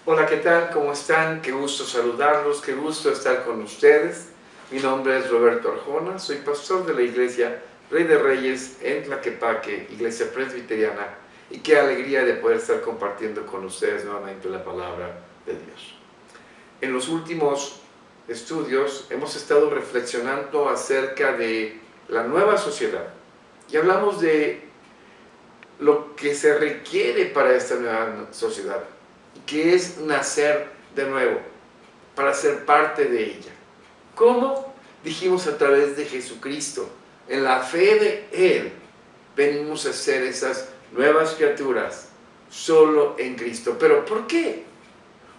Hola, ¿qué tal? ¿Cómo están? Qué gusto saludarlos, qué gusto estar con ustedes. Mi nombre es Roberto Arjona, soy pastor de la iglesia Rey de Reyes en Tlaquepaque, iglesia presbiteriana, y qué alegría de poder estar compartiendo con ustedes nuevamente la palabra de Dios. En los últimos estudios hemos estado reflexionando acerca de la nueva sociedad y hablamos de lo que se requiere para esta nueva sociedad, que es nacer de nuevo, para ser parte de ella. ¿Cómo? Dijimos a través de Jesucristo. En la fe de Él venimos a ser esas nuevas criaturas, solo en Cristo. ¿Pero por qué?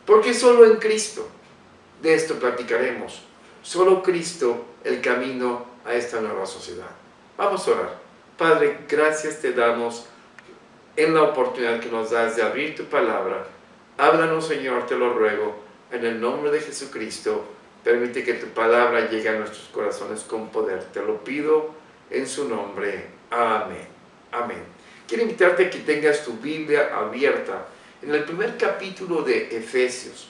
¿Por qué solo en Cristo? De esto platicaremos. Solo Cristo, el camino a esta nueva sociedad. Vamos a orar. Padre, gracias te damos en la oportunidad que nos das de abrir tu palabra. Háblanos, Señor, te lo ruego, en el nombre de Jesucristo. Permite que tu palabra llegue a nuestros corazones con poder. Te lo pido en su nombre. Amén. Amén. Quiero invitarte a que tengas tu Biblia abierta en el primer capítulo de Efesios.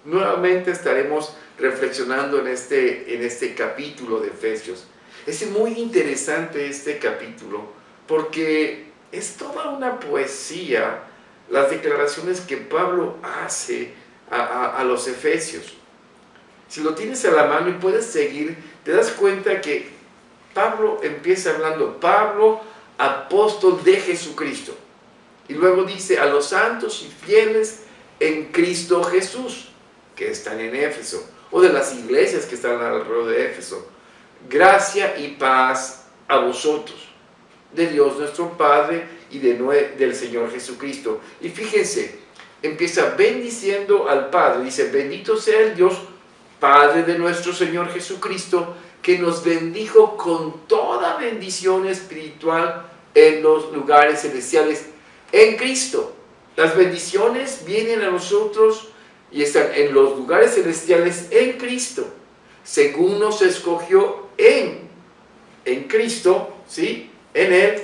Nuevamente estaremos reflexionando en este capítulo de Efesios. Es muy interesante este capítulo porque es toda una poesía las declaraciones que Pablo hace a los efesios. Si lo tienes a la mano y puedes seguir, te das cuenta que Pablo empieza hablando, Pablo, apóstol de Jesucristo. Y luego dice, a los santos y fieles en Cristo Jesús, que están en Éfeso, o de las iglesias que están alrededor de Éfeso. Gracia y paz a vosotros, de Dios nuestro Padre y del Señor Jesucristo. Y fíjense, empieza bendiciendo al Padre, dice, bendito sea el Dios, Padre de nuestro Señor Jesucristo, que nos bendijo con toda bendición espiritual en los lugares celestiales en Cristo. Las bendiciones vienen a nosotros y están en los lugares celestiales en Cristo, según nos escogió en Cristo, ¿sí? En Él,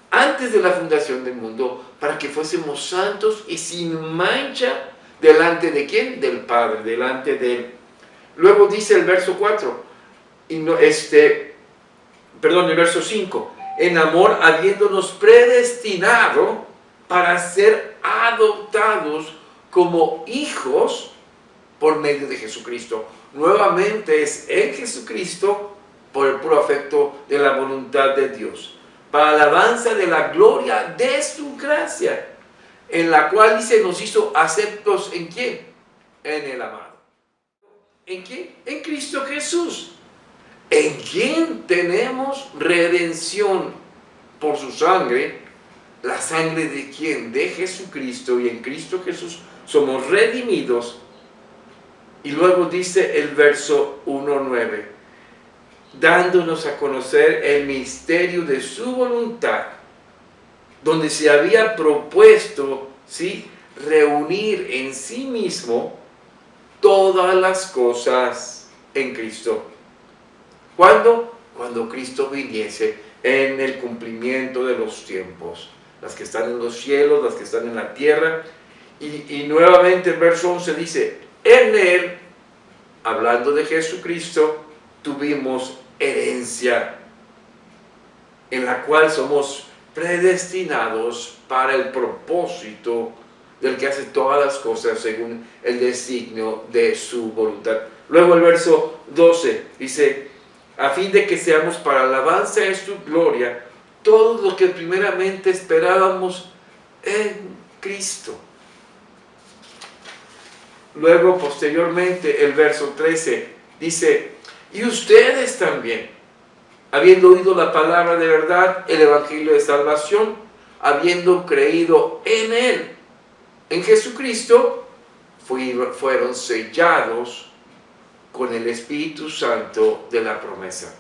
antes de la fundación del mundo, para que fuésemos santos y sin mancha, ¿delante de quién? Del Padre, delante de Él. Luego dice el verso 4, el verso 5, en amor habiéndonos predestinado para ser adoptados como hijos por medio de Jesucristo. Nuevamente es en Jesucristo por el puro afecto de la voluntad de Dios, para alabanza de la gloria de su gracia, en la cual dice nos hizo aceptos ¿en quién? En el amado. ¿En quién? En Cristo Jesús. ¿En quién tenemos redención por su sangre? ¿La sangre de quién? De Jesucristo, y en Cristo Jesús somos redimidos. Y luego dice el verso 1:9, dándonos a conocer el misterio de su voluntad, donde se había propuesto, ¿sí?, reunir en sí mismo todas las cosas en Cristo. ¿Cuándo? Cuando Cristo viniese en el cumplimiento de los tiempos. Las que están en los cielos, las que están en la tierra. Y nuevamente el verso 11 dice, en Él, hablando de Jesucristo, tuvimos herencia, en la cual somos predestinados para el propósito del que hace todas las cosas según el designio de su voluntad. Luego el verso 12 dice, a fin de que seamos para alabanza de su gloria, todos los que primeramente esperábamos en Cristo. Luego, posteriormente, el verso 13 dice, y ustedes también, habiendo oído la palabra de verdad, el evangelio de salvación, habiendo creído en Él, en Jesucristo, fueron sellados con el Espíritu Santo de la promesa.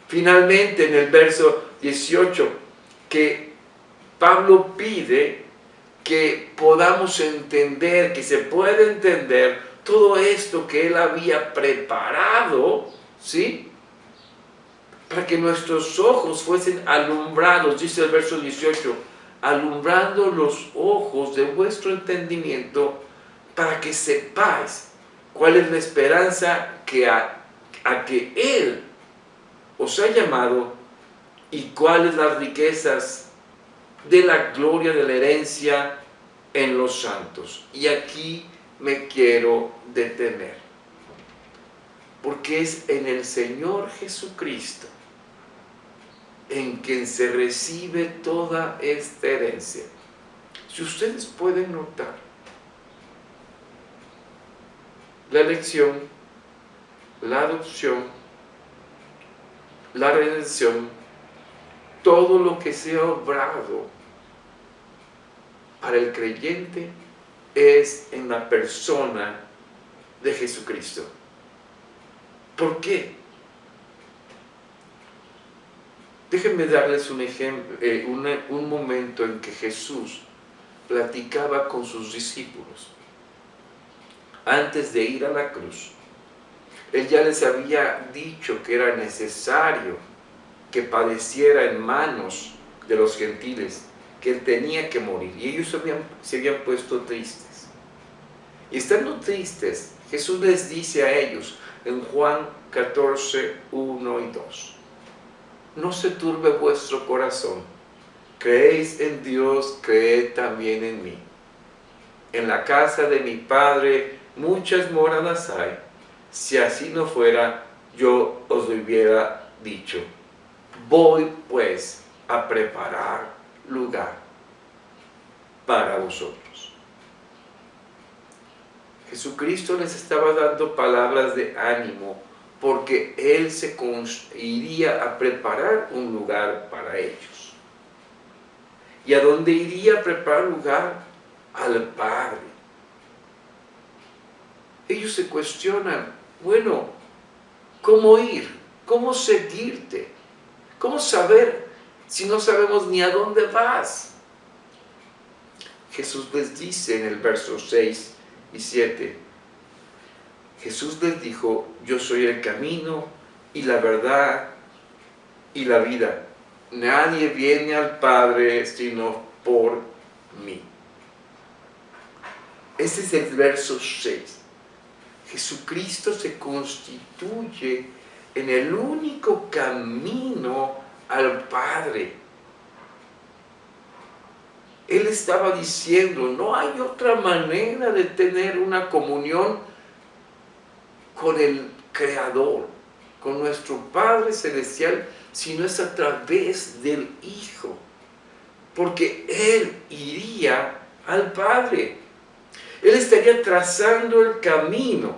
Finalmente, en el verso 18, que Pablo pide que podamos entender, que se pueda entender todo esto que él había preparado, ¿sí?, para que nuestros ojos fuesen alumbrados, dice el verso 18, alumbrando los ojos de vuestro entendimiento, para que sepáis cuál es la esperanza a que Él os ha llamado y cuáles las riquezas de la gloria de la herencia en los santos. Y aquí me quiero detener, porque es en el Señor Jesucristo en quien se recibe toda esta herencia. Si ustedes pueden notar, la elección, la adopción, la redención, todo lo que se ha obrado para el creyente es en la persona de Jesucristo. ¿Por qué? Déjenme darles un ejemplo, un momento en que Jesús platicaba con sus discípulos antes de ir a la cruz. Él ya les había dicho que era necesario que padeciera en manos de los gentiles, que Él tenía que morir. Y ellos se habían puesto tristes. Y estando tristes, Jesús les dice a ellos en Juan 14, 1 y 2. No se turbe vuestro corazón. Creéis en Dios, creed también en mí. En la casa de mi Padre muchas moradas hay. Si así no fuera, yo os lo hubiera dicho. Voy pues a preparar lugar para vosotros. Jesucristo les estaba dando palabras de ánimo porque Él iría a preparar un lugar para ellos. ¿Y a dónde iría a preparar lugar? Al Padre. Ellos se cuestionan, bueno, ¿cómo ir? ¿Cómo seguirte? ¿Cómo saber si no sabemos ni a dónde vas? Jesús les dice en el verso 6 y 7, Jesús les dijo, yo soy el camino y la verdad y la vida. Nadie viene al Padre sino por mí. Ese es el verso 6. Jesucristo se constituye en el único camino al Padre. Él estaba diciendo, no hay otra manera de tener una comunión con el Creador, con nuestro Padre Celestial, sino es a través del Hijo, porque Él iría al Padre. Él estaría trazando el camino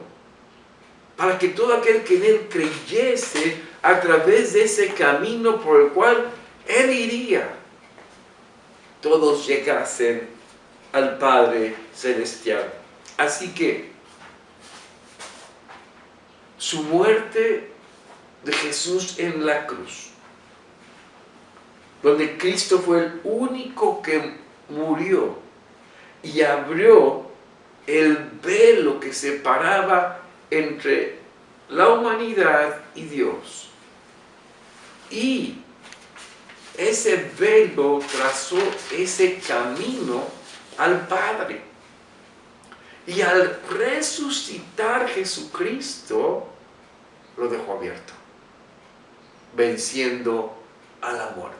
para que todo aquel que en Él creyese a través de ese camino por el cual Él iría, todos llegasen al Padre Celestial. Así que su muerte de Jesús en la cruz, donde Cristo fue el único que murió y abrió el velo que separaba entre la humanidad y Dios. Y ese velo trazó ese camino al Padre. Y al resucitar Jesucristo, lo dejó abierto, venciendo a la muerte.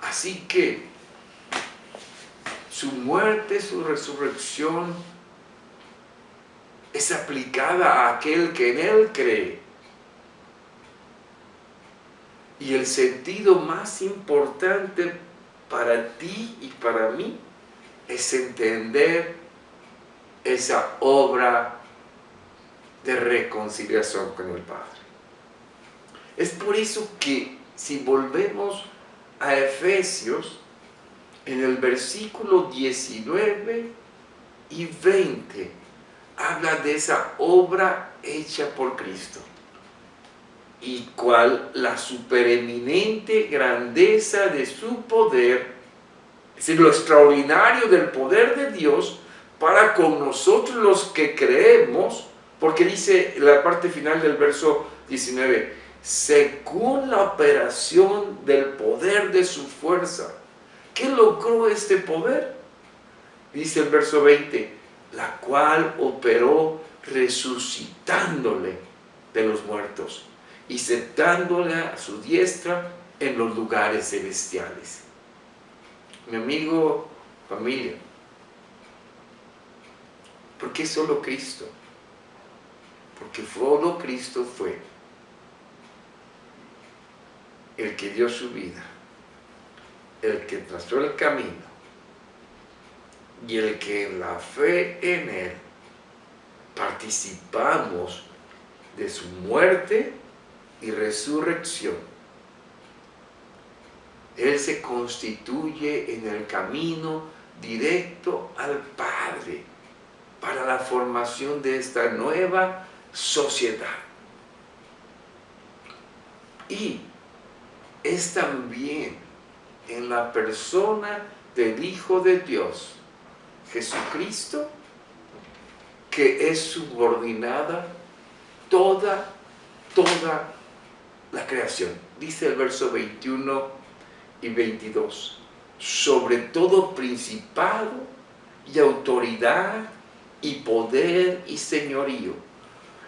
Así que su muerte, su resurrección, es aplicada a aquel que en Él cree. Y el sentido más importante para ti y para mí es entender esa obra de reconciliación con el Padre. Es por eso que si volvemos a Efesios, en el versículo 19 y 20, habla de esa obra hecha por Cristo. Y cuál la supereminente grandeza de su poder, es decir, lo extraordinario del poder de Dios para con nosotros los que creemos, porque dice la parte final del verso 19, según la operación del poder de su fuerza. ¿Qué logró este poder? Dice el verso 20, la cual operó resucitándole de los muertos y sentándole a su diestra en los lugares celestiales. Mi amigo, familia, ¿por qué solo Cristo? Porque solo Cristo fue el que dio su vida, el que trazó el camino y el que en la fe en Él participamos de su muerte y resurrección. Él se constituye en el camino directo al Padre para la formación de esta nueva sociedad. Y es también en la persona del Hijo de Dios, Jesucristo, que es subordinada toda la creación. Dice el verso 21 y 22, sobre todo principado y autoridad y poder y señorío,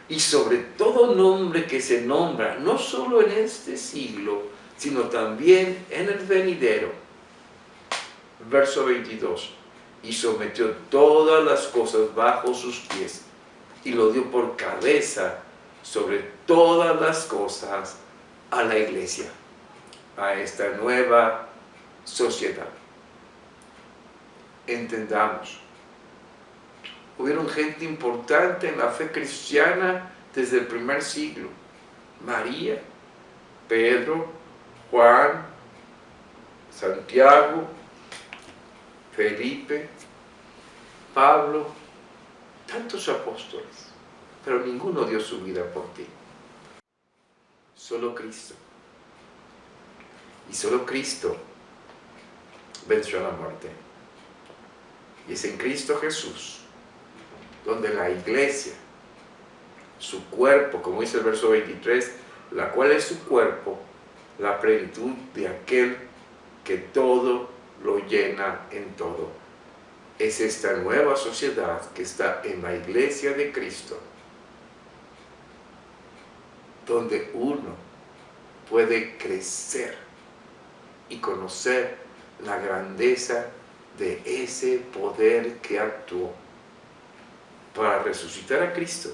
y sobre todo nombre que se nombra, no solo en este siglo, sino también en el venidero. Verso 22, y sometió todas las cosas bajo sus pies, y lo dio por cabeza sobre todas las cosas a la iglesia, a esta nueva sociedad. Entendamos, hubieron gente importante en la fe cristiana desde el primer siglo. María, Pedro, Juan, Santiago, Felipe, Pablo, tantos apóstoles, pero ninguno dio su vida por ti. Solo Cristo. Y solo Cristo venció a la muerte. Y es en Cristo Jesús donde la iglesia, su cuerpo, como dice el verso 23, la cual es su cuerpo, la plenitud de aquel que todo lo llena en todo. Es esta nueva sociedad que está en la iglesia de Cristo, donde uno puede crecer y conocer la grandeza de ese poder que actuó para resucitar a Cristo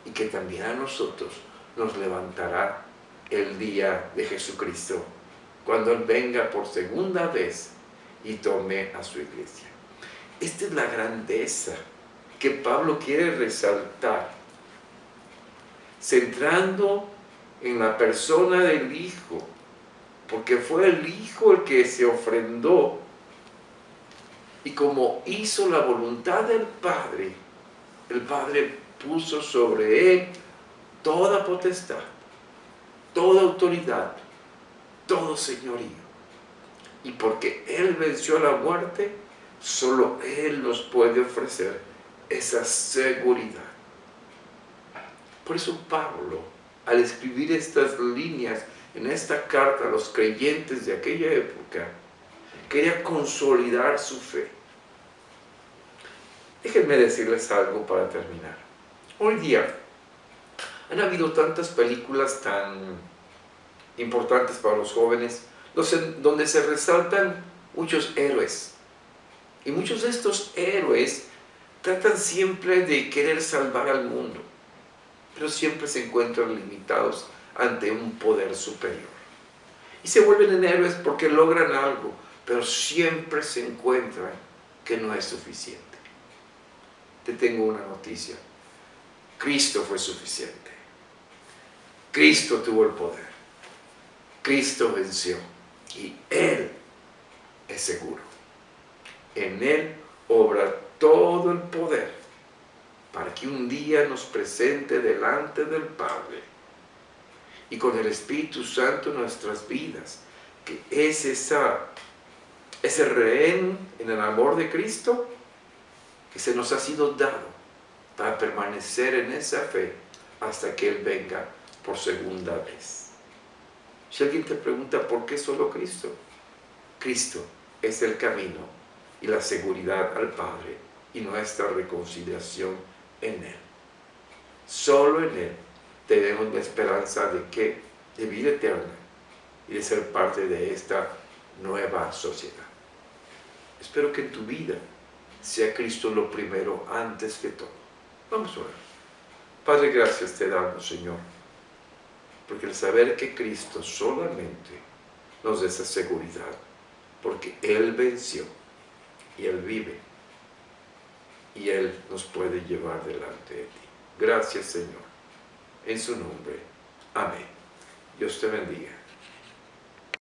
y que también a nosotros nos levantará el día de Jesucristo, cuando Él venga por segunda vez y tome a su iglesia. Esta es la grandeza que Pablo quiere resaltar, centrando en la persona del Hijo, porque fue el Hijo el que se ofrendó y como hizo la voluntad del Padre, el Padre puso sobre Él toda potestad, toda autoridad, todo señorío. Y porque Él venció la muerte, solo Él nos puede ofrecer esa seguridad. Por eso Pablo, al escribir estas líneas en esta carta a los creyentes de aquella época, quería consolidar su fe. Déjenme decirles algo para terminar. Hoy día han habido tantas películas tan importantes para los jóvenes, donde se resaltan muchos héroes. Y muchos de estos héroes tratan siempre de querer salvar al mundo, pero siempre se encuentran limitados ante un poder superior. Y se vuelven en héroes porque logran algo, pero siempre se encuentran que no es suficiente. Te tengo una noticia. Cristo fue suficiente. Cristo tuvo el poder. Cristo venció. Y Él es seguro. En Él obra todo el poder para que un día nos presente delante del Padre y con el Espíritu Santo en nuestras vidas, que es ese rehén en el amor de Cristo que se nos ha sido dado para permanecer en esa fe hasta que Él venga por segunda vez. Si alguien te pregunta por qué solo Cristo, Cristo es el camino y la seguridad al Padre y nuestra reconciliación en Él. Solo en Él tenemos la esperanza de vida eterna y de ser parte de esta nueva sociedad. Espero que en tu vida sea Cristo lo primero antes que todo. Vamos a orar. Padre, gracias te damos, Señor, porque el saber que Cristo solamente nos da esa seguridad, porque Él venció y Él vive y Él nos puede llevar delante de ti. Gracias, Señor. En su nombre. Amén. Dios te bendiga.